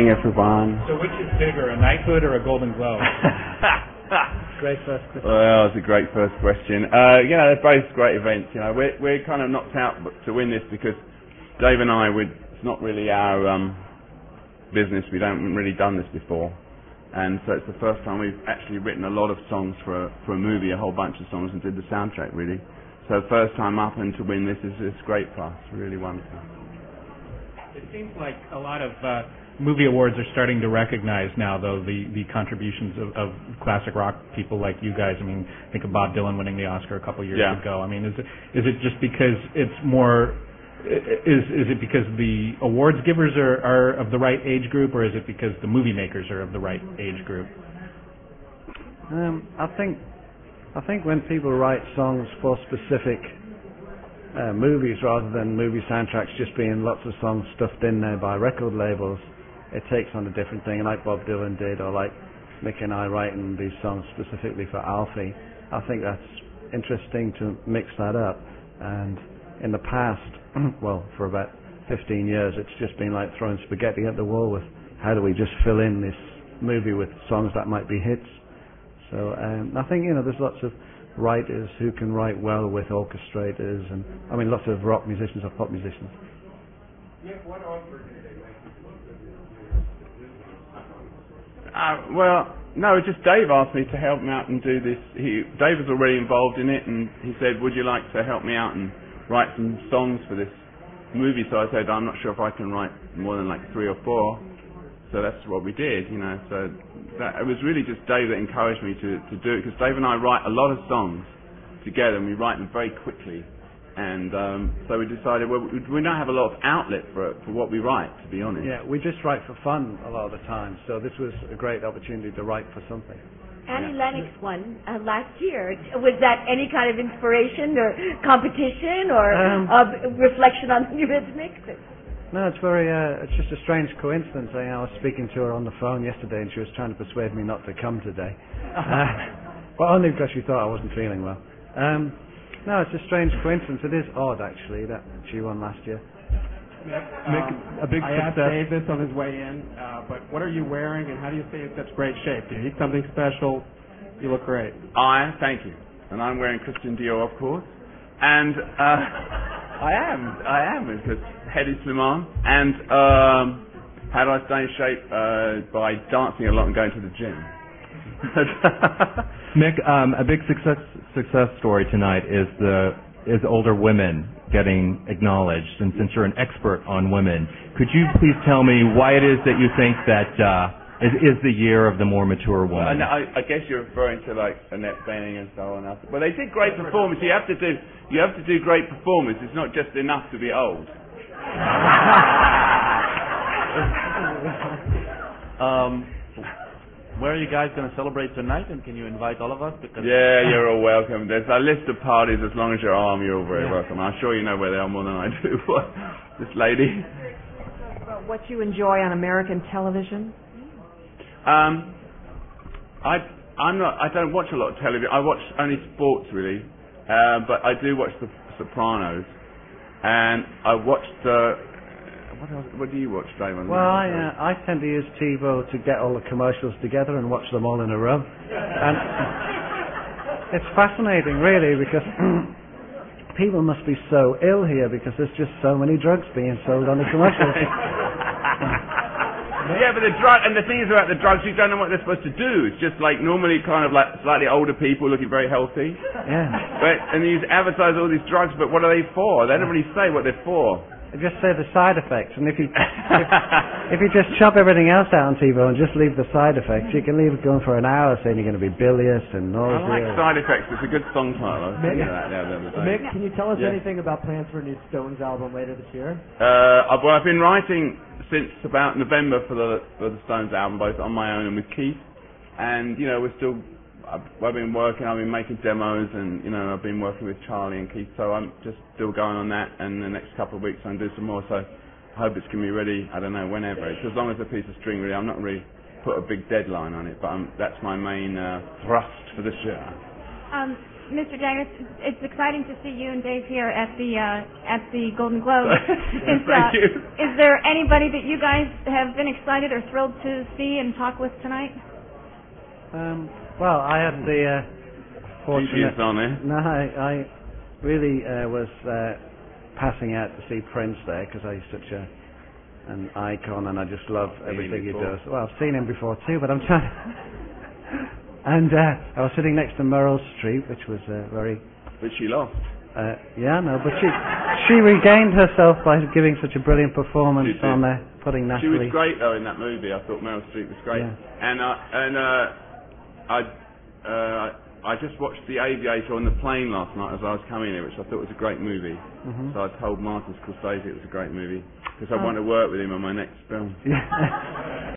evening, everyone. So which is bigger, a knighthood or a Golden Globe? Great first question. Well, it's a great first question. They're both great events. We're kind of knocked out to win this because Dave and I, it's not really our business. We haven't really done this before. And so it's the first time we've actually written a lot of songs for a movie, a whole bunch of songs, and did the soundtrack, really. So first time up, and to win this is great for us. Really wonderful. It seems like a lot of movie awards are starting to recognize now, though, the contributions of classic rock people like you guys. I mean, think of Bob Dylan winning the Oscar a couple years ago. I mean, is it just because it's more... Is it because the awards givers are of the right age group, or is it because the movie makers are of the right age group? I think when people write songs for specific movies rather than movie soundtracks just being lots of songs stuffed in there by record labels, it takes on a different thing, like Bob Dylan did, or like Mick and I writing these songs specifically for Alfie. I think that's interesting to mix that up. And in the past, well, for about 15 years, it's just been like throwing spaghetti at the wall with how do we just fill in this movie with songs that might be hits. So I think, there's lots of writers who can write well with orchestrators, and I mean lots of rock musicians or pop musicians. Nick, what offer did they make? No, just Dave asked me to help him out and do this. Dave was already involved in it, and he said, would you like to help me out and write some songs for this movie? So I said, I'm not sure if I can write more than like 3 or 4. So that's what we did, So it was really just Dave that encouraged me to do it, because Dave and I write a lot of songs together, and we write them very quickly. And so we decided, we don't have a lot of outlet for what we write, to be honest. Yeah, we just write for fun a lot of the time. So this was a great opportunity to write for something. Annie Lennox won last year. Was that any kind of inspiration or competition or reflection on the Eurythmics? No, it's it's just a strange coincidence. I was speaking to her on the phone yesterday, and she was trying to persuade me not to come today. But only because she thought I wasn't feeling well. No, it's a strange coincidence. It is odd, actually, that she won last year. Mick, a big success. I asked Dave this on his way in, but what are you wearing, and how do you stay in such great shape? Do you eat something special? You look great. Thank you. And I'm wearing Christian Dior, of course. And I am, because head is slim on. And how do I stay in shape? By dancing a lot and going to the gym. Mick, a big success story tonight is older women getting acknowledged. And since you're an expert on women, could you please tell me why it is that you think that is the year of the more mature woman? I guess you're referring to like Annette Bening and so on. Well, they did great performance. You have to do great performance. It's not just enough to be old. Where are you guys going to celebrate tonight, and can you invite all of us? Yeah, you're all welcome. There's a list of parties. As long as you're armed, you're all very welcome. I'm sure you know where they are more than I do. This lady. About what you enjoy on American television? I don't watch a lot of television. I watch only sports really, but I do watch The Sopranos, and I watched. What do you watch, Damon? Well, I tend to use TiVo to get all the commercials together and watch them all in a row. And it's fascinating, really, because people must be so ill here because there's just so many drugs being sold on the commercials. Yeah, but the thing is about the drugs, you don't know what they're supposed to do. It's just like normally kind of like slightly older people looking very healthy. Yeah. And you advertise all these drugs, but what are they for? They don't really say what they're for. Just say the side effects, and if you just chop everything else out on TiVo and just leave the side effects, you can leave it going for an hour saying you're going to be bilious and nausea. I like Side Effects. It's a good song title. I was thinking of that the other day. Mick, can you tell us anything about plans for a new Stones album later this year? Well, I've been writing since about November for the Stones album, both on my own and with Keith. And I've been working, I've been making demos, and I've been working with Charlie and Keith, so I'm just still going on that, and the next couple of weeks I'm going to do some more, so I hope it's going to be ready, I don't know, whenever. It's as long as a piece of string, really. I'm not really put a big deadline on it, but that's my main thrust for this year. Mr. Jaggers, it's exciting to see you and Dave here at the Golden Globe. Thank you. Is there anybody that you guys have been excited or thrilled to see and talk with tonight? Well, I had the fortunate. On there. No, I really was passing out to see Prince there because he's such an icon, and I just love everything he does. Well, I've seen him before too, but I'm trying. And I was sitting next to Meryl Streep, which was very. But she lost. Yeah, no, but she regained herself by giving such a brilliant performance on there, putting She Natalie. was great though in that movie. I thought Meryl Streep was great, Yeah. I just watched The Aviator on the plane last night as I was coming here, which I thought was a great movie. Mm-hmm. So I told Martin Scorsese it was a great movie because I want to work with him on my next film. Yeah.